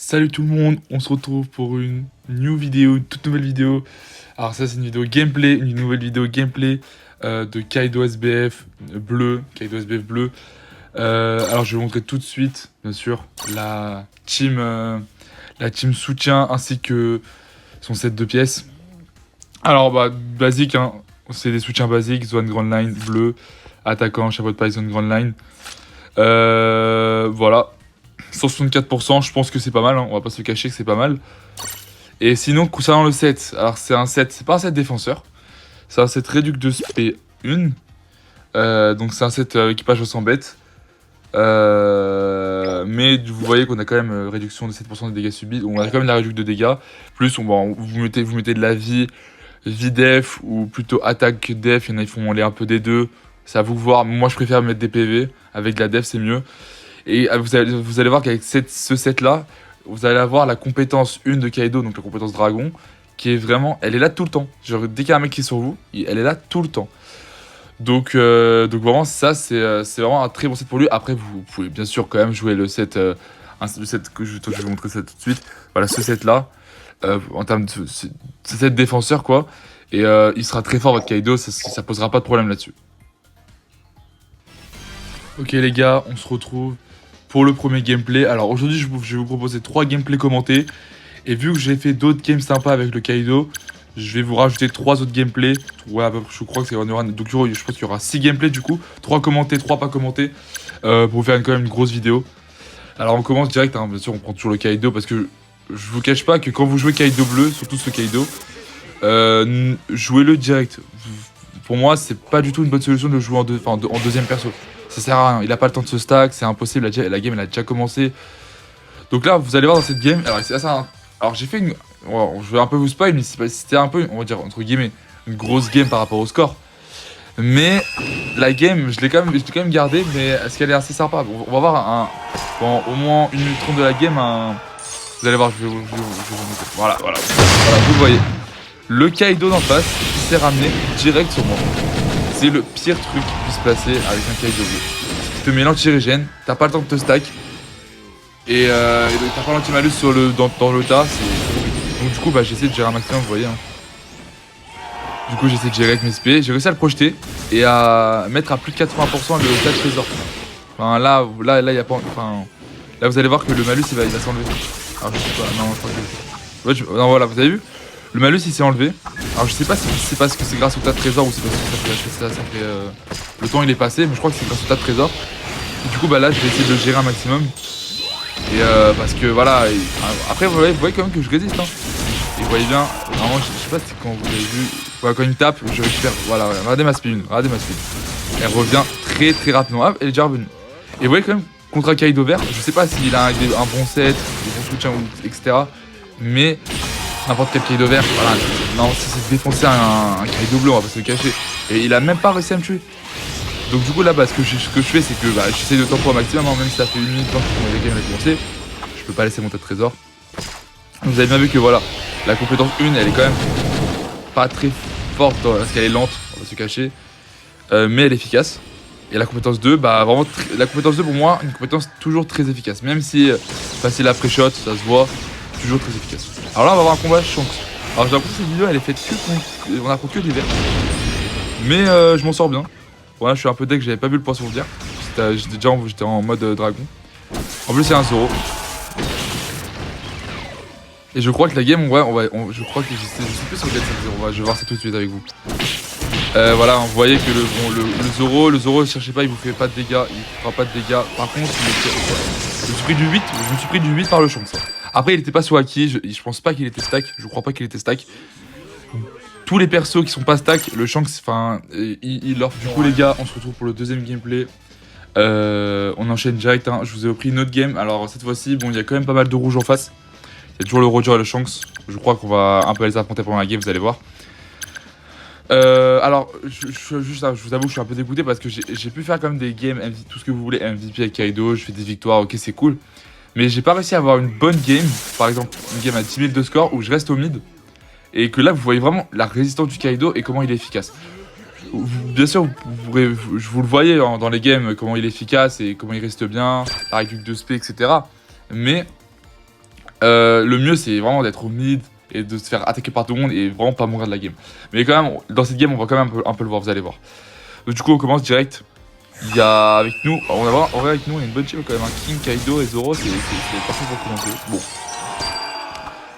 Salut tout le monde, on se retrouve pour une toute nouvelle vidéo. Alors ça c'est une vidéo gameplay, une nouvelle vidéo gameplay de Kaido SBF bleu, Kaido SBF bleu. Alors je vais vous montrer tout de suite, bien sûr, la team soutien ainsi que son set de pièces. Alors bah basique, hein, c'est des soutiens basiques, Zone Grand Line bleu, attaquant, chapeau de paille, Zone Grand Line. Voilà. 164%, je pense que c'est pas mal, hein, on va pas se cacher que c'est pas mal. Et sinon, concernant le set, alors c'est pas un set défenseur, c'est un set réduc de SP 1. Donc c'est un set équipage au 100 bêtes. Mais vous voyez qu'on a quand même réduction de 7% des dégâts subis, donc on a quand même la réduction de dégâts. Plus vous mettez de la vie def ou plutôt attaque def, il y en a ils font les un peu des deux. C'est à vous de voir, moi je préfère mettre des PV, avec de la def c'est mieux. Et vous allez voir qu'avec ce set là, vous allez avoir la compétence 1 de Kaido, donc la compétence dragon, qui est vraiment, elle est là tout le temps. Genre dès qu'il y a un mec qui est sur vous, elle est là tout le temps. Donc vraiment ça c'est vraiment un très bon set pour lui. Après vous pouvez bien sûr quand même jouer le set que je vais vous montrer ça tout de suite. Voilà ce set là, en termes de ce set défenseur quoi. Et il sera très fort votre Kaido, ça posera pas de problème là-dessus. Ok les gars, on se retrouve pour le premier gameplay. Alors aujourd'hui je vais vous proposer 3 gameplays commentés. Et vu que j'ai fait d'autres games sympas avec le Kaido, je vais vous rajouter 3 autres gameplays. Ouais, je crois que c'est donc je pense qu'il y aura 6 gameplays du coup. 3 commentés, 3 pas commentés. Pour vous faire quand même une grosse vidéo. Alors on commence direct, hein. Bien sûr on prend toujours le Kaido parce que je vous cache pas que quand vous jouez Kaido bleu, surtout ce Kaido, jouez-le direct. Pour moi c'est pas du tout une bonne solution de le jouer en deuxième perso. Ça sert à rien, il a pas le temps de se stack, c'est impossible, la game elle a déjà commencé. Donc là, vous allez voir dans cette game, alors c'est ça. Alors j'ai fait une. Je vais un peu vous spoil, mais c'était un peu, on va dire, entre guillemets, une grosse game par rapport au score. Mais la game, je l'ai quand même gardée, mais est-ce qu'elle est assez sympa? On va voir pendant au moins 1 minute 30 de la game, vous allez voir, je vais vous montrer. Voilà, vous le voyez. Le Kaido d'en face, qui s'est ramené direct sur moi. C'est le pire truc qui puisse passer avec un Kaido bleu. Tu te mets l'anti-régène, t'as pas le temps de te stack. Et t'as pas l'anti-malus dans le tas, donc du coup bah j'essaie de gérer un maximum, vous voyez. Hein. Du coup j'essaie de gérer avec mes SP, j'ai réussi à le projeter et à mettre à plus de 80% le tas de trésor. Enfin là y a pas. Enfin. Là vous allez voir que le malus il va s'enlever. Alors je sais pas, non je crois que. Ouais, non voilà, vous avez vu? Le malus il s'est enlevé. Alors je sais pas si c'est parce que c'est grâce au tas de trésor ou c'est parce que ça fait. Le temps il est passé, mais je crois que c'est grâce au tas de trésor. Et du coup bah là je vais essayer de le gérer un maximum. Et parce que voilà, après vous voyez quand même que je résiste hein. Et vous voyez bien, normalement je sais pas si quand vous avez vu, voilà, quand il me tape, je récupère, voilà, regardez ma speed, Elle revient très rapidement, hop, elle est déjà revenue. Et vous voyez quand même, contre un Kaido vert, je sais pas s'il a un bon set, des bons soutiens, etc. Mais n'importe quel Kaido vert, voilà, non, si c'est défoncer un Kaido bleu, on va pas se le cacher. Et il a même pas réussi à me tuer. Donc du coup là, ce que je fais, c'est que j'essaie de tempo au maximum, hein, même si ça fait 1 minute quand la game a commencé. Je peux pas laisser mon tas de trésor. Vous avez bien vu que voilà, la compétence 1, elle est quand même pas très forte parce qu'elle est lente, on va se cacher. Mais elle est efficace. Et la compétence 2, bah vraiment, la compétence 2 pour moi, une compétence toujours très efficace. Même si facile après shot, ça se voit, toujours très efficace. Alors là, on va avoir un combat Shanks. Alors j'ai l'impression que cette vidéo, elle est faite on affronte que des verts. Mais je m'en sors bien. Voilà, je suis un peu deck, j'avais pas vu le poisson dire. J'étais en mode dragon. En plus, c'est un Zoro. Et je crois que la game, je crois que je sais plus sur quel Zoro. Je vais voir ça tout de suite avec vous. Voilà, vous voyez que le Zoro, cherchez pas, il vous fait pas de dégâts, il fera pas de dégâts. Par contre, je me suis pris du 8, par le Shanks. Après, il était pas sur Haki, je pense pas qu'il était stack, je crois pas qu'il était stack. Tous les persos qui sont pas stack, le Shanks, enfin, il leur. Du coup, les gars, on se retrouve pour le deuxième gameplay. On enchaîne direct, hein. Je vous ai repris une autre game. Alors, cette fois-ci, bon, il y a quand même pas mal de rouge en face. Il y a toujours le Roger et le Shanks. Je crois qu'on va un peu les affronter pendant la game, vous allez voir. Alors, je vous avoue que je suis un peu dégoûté parce que j'ai pu faire quand même des games, tout ce que vous voulez, MVP avec Kaido, je fais des victoires, ok, c'est cool. Mais j'ai pas réussi à avoir une bonne game, par exemple, une game à 10 000 de score où je reste au mid. Et que là, vous voyez vraiment la résistance du Kaido et comment il est efficace. Bien sûr, je vous le voyez dans les games, comment il est efficace et comment il reste bien, la récup de SP, etc. Mais Le mieux c'est vraiment d'être au mid et de se faire attaquer par tout le monde et vraiment pas mourir de la game. Mais quand même, dans cette game, on va quand même un peu le voir, vous allez voir. Donc, du coup, on commence direct. Il y a avec nous, on va voir, avec nous, on a une bonne team quand même. Un King, Kaido et Zoro, c'est parfait pour commencer. Bon.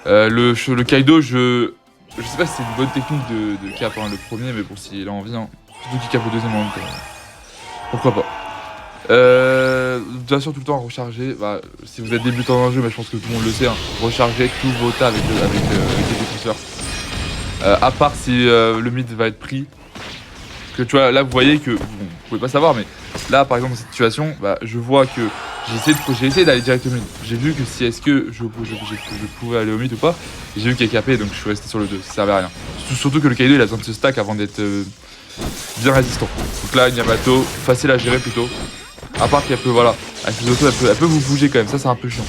Le Kaido, je sais pas si c'est une bonne technique de cap hein, le premier, mais bon, s'il a envie, hein. Surtout qu'il cap le deuxième en même temps. Pourquoi pas. Bien sûr, tout le temps recharger. Bah, si vous êtes débutant dans le jeu, mais je pense que tout le monde le sait, hein, rechargez tous vos tas avec les défenseurs. À part si le mid va être pris. Parce que tu vois, là vous voyez que, bon, vous pouvez pas savoir, mais là par exemple dans cette situation, bah, je vois que j'ai essayé d'aller direct au mid. J'ai vu que si est-ce que je pouvais aller au mid ou pas, j'ai vu qu'il y a capé, donc je suis resté sur le 2, ça servait à rien. Surtout que le Kaido il a besoin de se stack avant d'être bien résistant. Donc là, Yamato, facile à gérer plutôt. À part qu'elle peut, voilà, avec les autos, elle peut vous bouger quand même, ça c'est un peu chiant.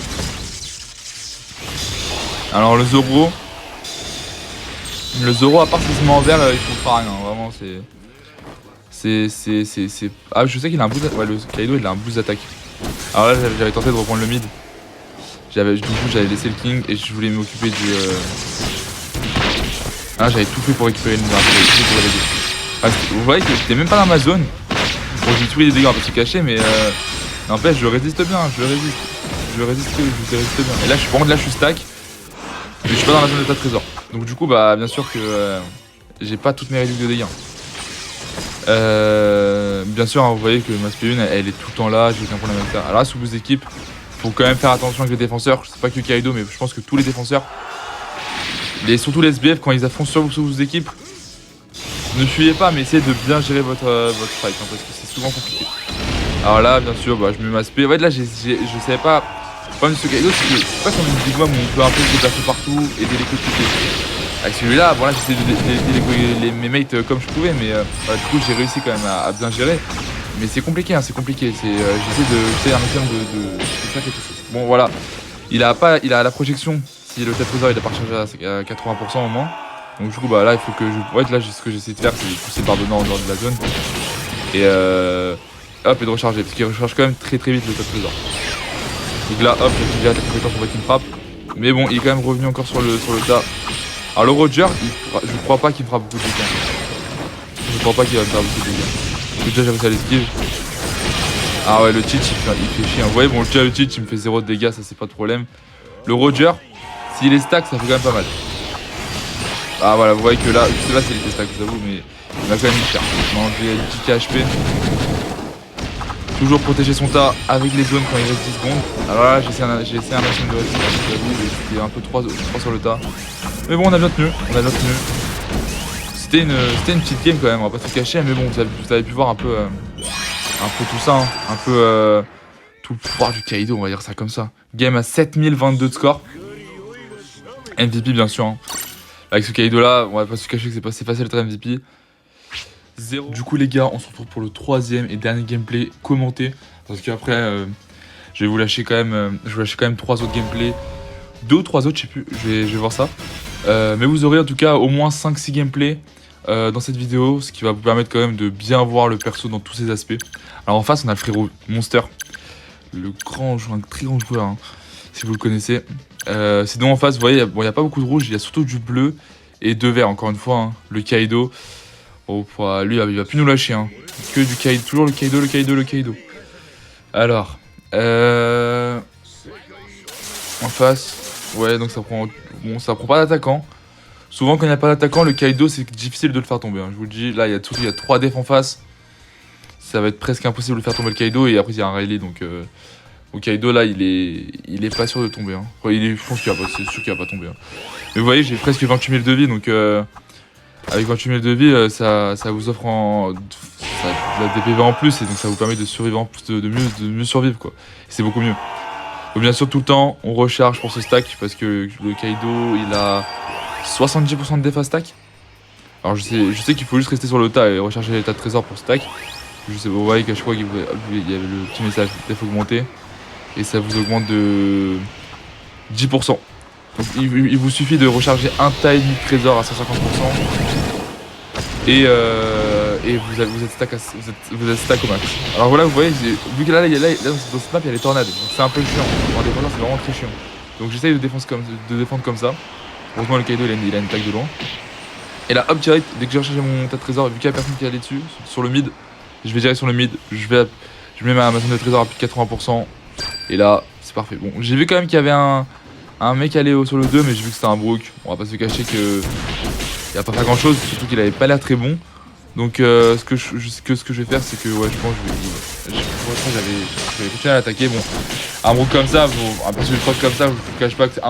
Alors le Zoro, à part s'il se met en vert, il ne fera rien, vraiment c'est... Ah, je sais qu'il a un boost d'attaque. Ouais, le Kaido il a un boost d'attaque. Alors là, j'avais tenté de reprendre le mid. Du coup, j'avais laissé le King et je voulais m'occuper du. Ah, j'avais tout fait pour récupérer le mid. Vous voyez que j'étais même pas dans ma zone. Bon, j'ai tous les dégâts parce que caché, mais n'empêche, je résiste bien. Je résiste bien. Et là, je suis stack. Mais je suis pas dans la zone de ta trésor. Donc, du coup, bah, bien sûr que j'ai pas toutes mes réductions de dégâts. Bien sûr, hein, vous voyez que ma SP1 elle est tout le temps là, j'ai aucun problème avec ça. Alors là, sous vos équipes, faut quand même faire attention avec les défenseurs. Je sais pas que Kaido, mais je pense que tous les défenseurs, et surtout les SBF, quand ils affrontent sous vos équipes, ne fuyez pas, mais essayez de bien gérer votre fight hein, parce que c'est souvent compliqué. Alors là, bien sûr, bah, je mets ma SP. En fait, là, je savais pas. Le problème de ce Kaido, c'est que c'est pas comme une big mom où on peut un peu se déplacer partout, aider les coéquipiers. Avec celui-là, bon là j'essaie d'aider mes mates comme je pouvais, mais voilà, du coup j'ai réussi quand même à bien gérer. Mais c'est compliqué, hein, c'est compliqué. J'essaie un maximum de faire quelque chose. Bon voilà, il a la projection. Si le trésor il a pas rechargé à 80% au moins. Donc du coup bah là il faut que je. Ouais là ce que j'essaie de faire c'est de pousser par dedans dans la zone. Et hop et de recharger. Parce qu'il recharge quand même très vite le trésor. Donc là hop, j'ai activé la compétence pour qu'il me frappe. Mais bon il est quand même revenu encore sur le tas. Alors le Roger, je crois pas qu'il me fera beaucoup de dégâts. Je crois pas qu'il va me faire beaucoup de dégâts. Déjà j'avais ça à l'esquive. Ah ouais le cheat il fait chier. Vous voyez bon déjà le cheat il me fait 0 de dégâts, ça c'est pas de problème. Le Roger, s'il est stack ça fait quand même pas mal. Ah voilà vous voyez que là, je sais pas s'il était stack je vous avoue mais il m'a quand même mis cher. Il m'a enlevé 10 HP. Toujours protéger son tas avec les zones quand il reste 10 secondes. Alors là j'ai essayé un maximum de résister, j'avoue, c'était un peu 3 sur le tas. Mais bon on a bien tenu, C'était une petite game quand même, on va pas se cacher, mais bon vous avez pu voir un peu tout ça, hein. Un peu tout le pouvoir du Kaido, on va dire ça comme ça. Game à 7022 de score. MVP bien sûr, hein. Avec ce Kaido là, on va pas se cacher que c'est facile d'être MVP. 0. Du coup les gars, on se retrouve pour le troisième et dernier gameplay commenté. Parce qu'après, je vais vous lâcher quand même, 3 autres gameplays. 2 ou 3 autres, je sais plus, je vais voir ça. Mais vous aurez en tout cas au moins 5-6 gameplays dans cette vidéo. Ce qui va vous permettre quand même de bien voir le perso dans tous ses aspects. Alors en face, on a le frérot Monster. Le grand joueur, un très grand joueur, hein, si vous le connaissez. Sinon en face, vous voyez, il n'y a pas beaucoup de rouge, il y a surtout du bleu et 2 verts, encore une fois. Hein, le Kaido. Bon, lui, il va plus nous lâcher. Hein. Que du Kaido, toujours le Kaido. Alors, en face, ouais, donc ça prend pas d'attaquant. Souvent, quand il n'y a pas d'attaquant, le Kaido, c'est difficile de le faire tomber. Hein. Je vous le dis, là, il y a 3 defs en face. Ça va être presque impossible de faire tomber le Kaido. Et après, il y a un Rayleigh, donc au Kaido, là, il est pas sûr de tomber. Hein. Enfin, je pense c'est sûr qu'il va pas tomber. Hein. Mais vous voyez, j'ai presque 28 000 de vie, donc avec 28 000 de vie, ça vous offre de la DPV en plus, et donc ça vous permet de survivre en plus, de mieux survivre, quoi. C'est beaucoup mieux. Donc bien sûr, tout le temps, on recharge pour ce stack, parce que le Kaido, il a 70% de def à stack. Alors je sais qu'il faut juste rester sur le tas et recharger les tas de trésors pour stack. Je sais, vous voyez qu'à chaque fois qu'il y avait le petit message def augmenté, et ça vous augmente de 10%. Donc il vous suffit de recharger un tas et demi de trésor à 150%. Et vous êtes stack au max. Alors voilà, vous voyez, vu que là dans cette map il y a les tornades, donc c'est un peu chiant. Pour un défenseur c'est vraiment très chiant. Donc j'essaye de défendre comme ça. Heureusement le Kaido il a une attaque de loin. Et là hop direct, dès que j'ai rechargé mon tas de trésor, vu qu'il y a personne qui est allé dessus, sur le mid, je vais direct sur le mid, je mets ma zone de trésor à plus de 80%. Et là, c'est parfait. Bon, j'ai vu quand même qu'il y avait un mec allé sur le 2, mais j'ai vu que c'était un Brook. On va pas se cacher que il a pas fait grand chose, surtout qu'il avait pas l'air très bon. Donc ce que je vais faire, c'est que ouais, je pense que j'avais continué à l'attaquer. Bon, un Brook comme ça, un perso de comme ça, je vous cache pas que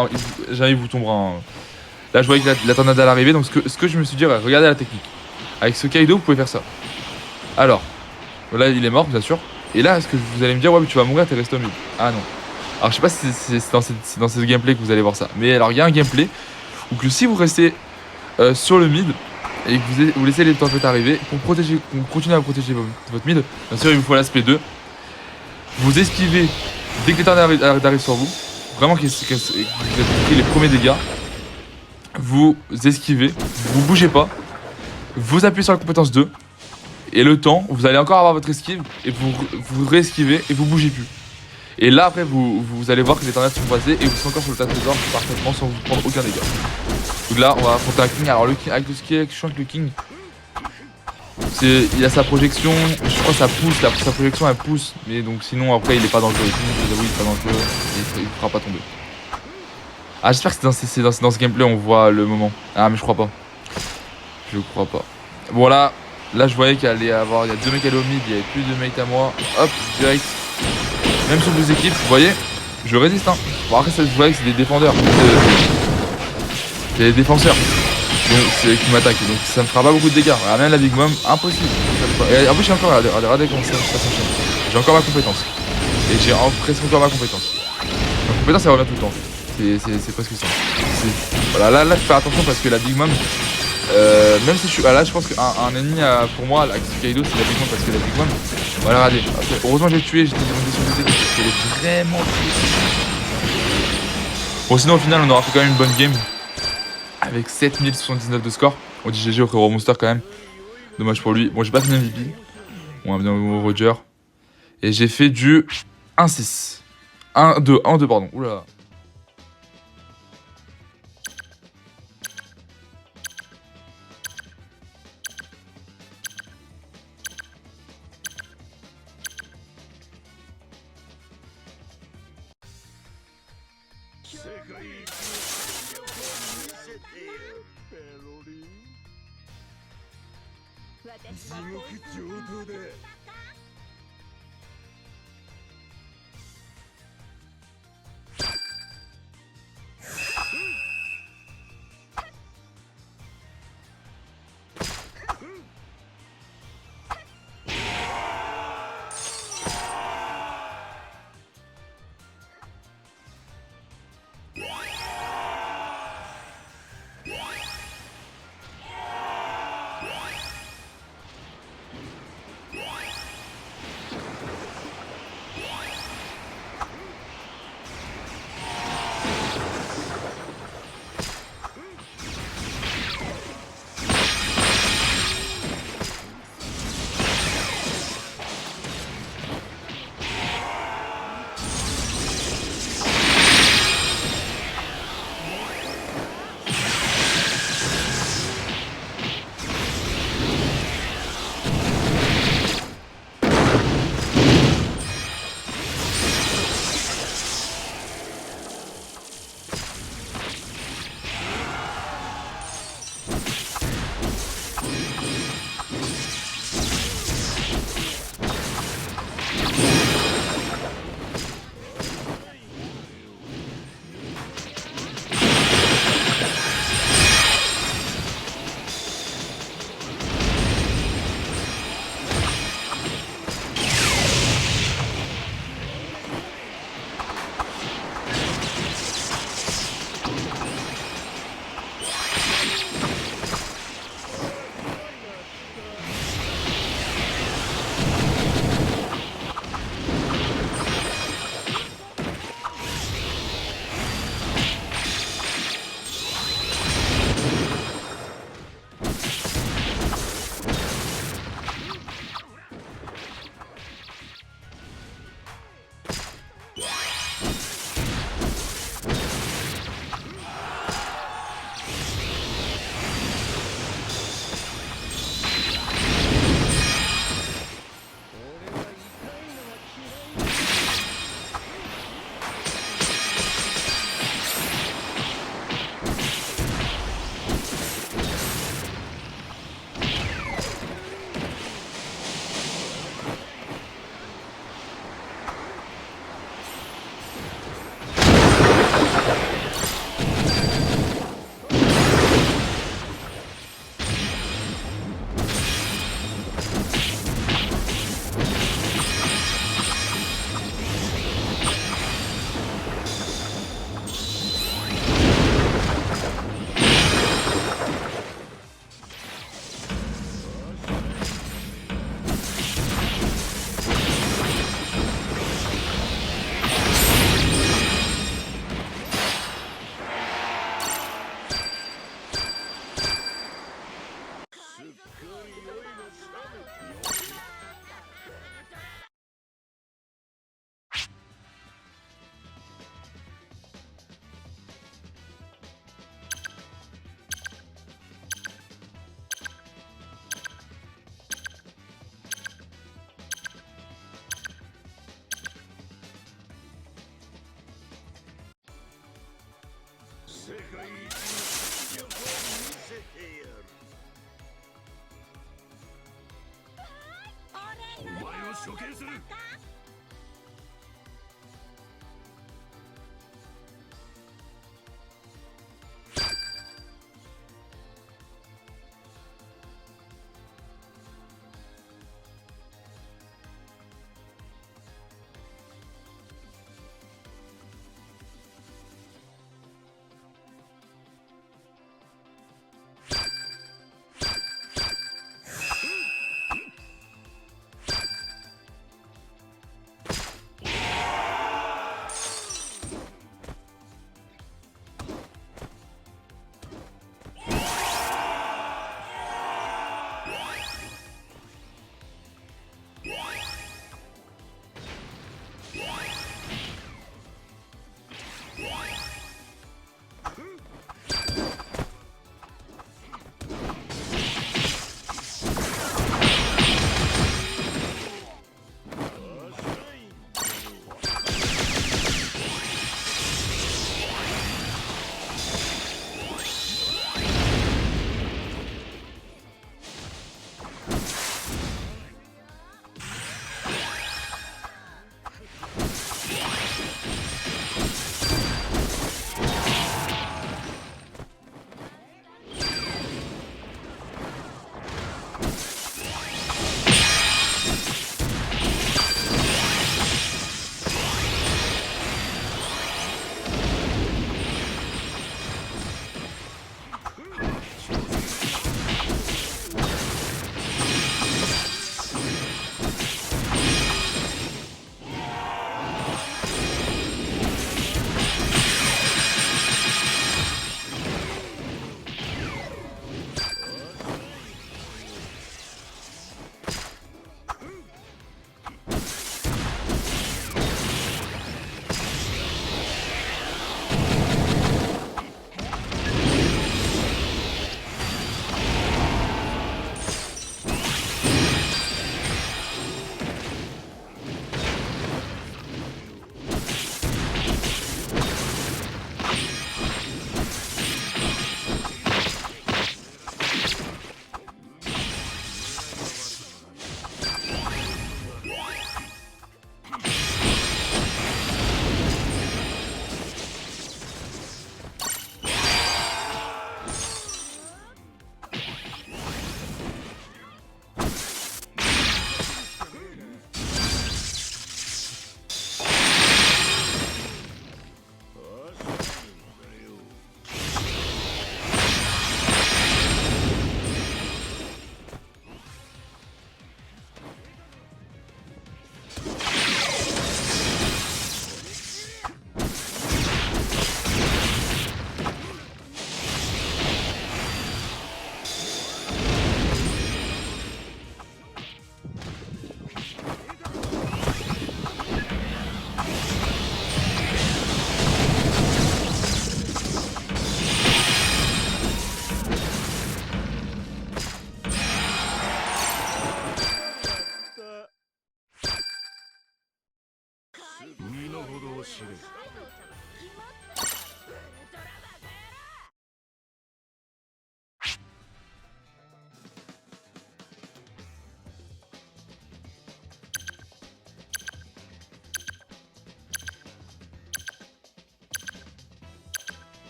jamais il vous tombera. Là, je voyais que la tornade à l'arrivée, donc ce que je me suis dit, ouais, regardez la technique. Avec ce Kaido, vous pouvez faire ça. Alors, là, il est mort, bien sûr. Et là, est-ce que vous allez me dire, ouais, mais tu vas mourir, t'es resté au mid. Ah non. Alors, je sais pas si c'est dans ce gameplay que vous allez voir ça. Mais alors, il y a un gameplay où que si vous restez sur le mid et que vous laissez les tempêtes arriver, pour continuer à protéger votre mid, bien sûr, il vous faut l'aspect 2. Vous esquivez dès que les tornades arrivent sur vous. Vraiment, que vous avez pris les premiers dégâts. Vous esquivez, vous bougez pas, vous appuyez sur la compétence 2, et le temps, vous allez encore avoir votre esquive, et vous réesquivez, et vous bougez plus. Et là, après, vous allez voir que les tornades sont passées, et vous êtes encore sur le tas de trésors parfaitement sans vous prendre aucun dégât. Donc là, on va affronter un King. Alors, le King, avec tout ce qui est chiant avec le King, il a sa projection, je crois que ça pousse, sa projection elle pousse, mais donc sinon, après, il est pas dangereux. Le King, je vous avoue, il est pas dangereux, et il ne fera pas tomber. Ah, j'espère que c'est dans ce gameplay on voit le moment. Ah, mais je crois pas. Je crois pas. Bon, là je voyais qu'il allait avoir. Il y a 2 mecs à au mid, il y avait plus de mates à moi. Hop, direct. Même sur 2 équipes, vous voyez, je résiste, hein. Bon, après, ça, je voyais que c'est des défendeurs. C'est des défenseurs. Donc, c'est qui m'attaquent. Donc, ça me fera pas beaucoup de dégâts. Ah, même la Big Mom, impossible. Et en plus, j'ai encore. Regardez comment ça s'enchaîne. J'ai encore ma compétence. Et j'ai presque encore ma compétence. Ma compétence, elle revient tout le temps. C'est presque ça. Voilà, là, je fais attention parce que la Big Mom, même si je suis. Là, je pense qu'un ennemi pour moi, avec Kaido, c'est la Big Mom parce que la Big Mom. Voilà, regardez. Heureusement, j'ai tué, j'étais demandé sur le parce qu'elle est vraiment triste. Bon, sinon, au final, on aura fait quand même une bonne game avec 7079 de score. On dit GG au Hero Monster quand même. Dommage pour lui. Bon, j'ai pas fait MVP. Bon, bien au Roger. Et j'ai fait du 1-6. 1-2, pardon. Oula. 世界一の実力を見せてやる。お前を処刑する。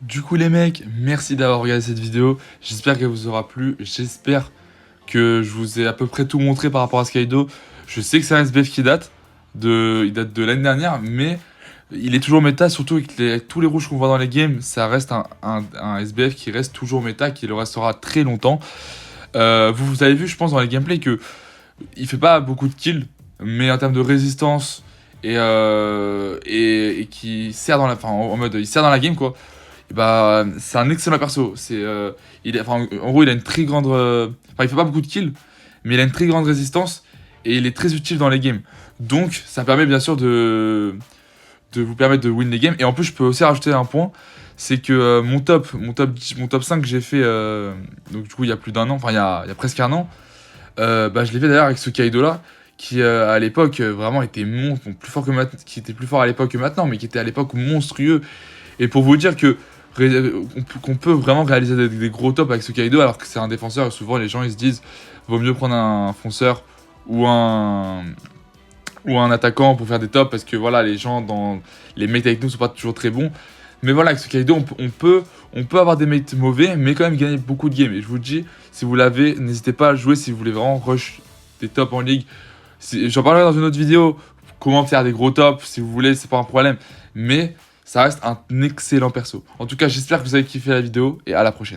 Du coup les mecs, merci d'avoir regardé cette vidéo, j'espère qu'elle vous aura plu, j'espère que je vous ai à peu près tout montré par rapport à Skaido. Je sais que c'est un SBF qui il date de l'année dernière, mais il est toujours méta, surtout avec tous les rouges qu'on voit dans les games, ça reste un SBF qui reste toujours méta, qui le restera très longtemps. Vous avez vu, je pense, dans les gameplays que il fait pas beaucoup de kills, mais en termes de résistance et qui sert dans la, enfin, en mode il sert dans la game quoi. Et bah, c'est un excellent perso. En gros, il a une très grande, enfin, il fait pas beaucoup de kills, mais il a une très grande résistance et il est très utile dans les games. Donc, ça permet bien sûr de vous permettre de win les games. Et en plus, je peux aussi rajouter un point, c'est que mon top 5 que j'ai fait, donc du coup, il y a plus d'un an, enfin, il y a presque un an, bah, je l'ai fait d'ailleurs avec ce Kaido là, qui à l'époque vraiment était monstre, bon, plus fort que qui était plus fort à l'époque que maintenant, mais qui était à l'époque monstrueux. Et pour vous dire que qu'on peut vraiment réaliser des gros tops avec ce Kaido, alors que c'est un défenseur, et souvent les gens ils se disent vaut mieux prendre un fonceur ou un attaquant pour faire des tops, parce que voilà, les gens dans les mates avec nous sont pas toujours très bons. Mais voilà, avec ce Kaido, on peut avoir des mates mauvais, mais quand même gagner beaucoup de games. Et je vous le dis, si vous l'avez, n'hésitez pas à le jouer si vous voulez vraiment rush des tops en ligue. J'en parlerai dans une autre vidéo, comment faire des gros tops, si vous voulez, c'est pas un problème. Mais ça reste un excellent perso. En tout cas, j'espère que vous avez kiffé la vidéo, et à la prochaine.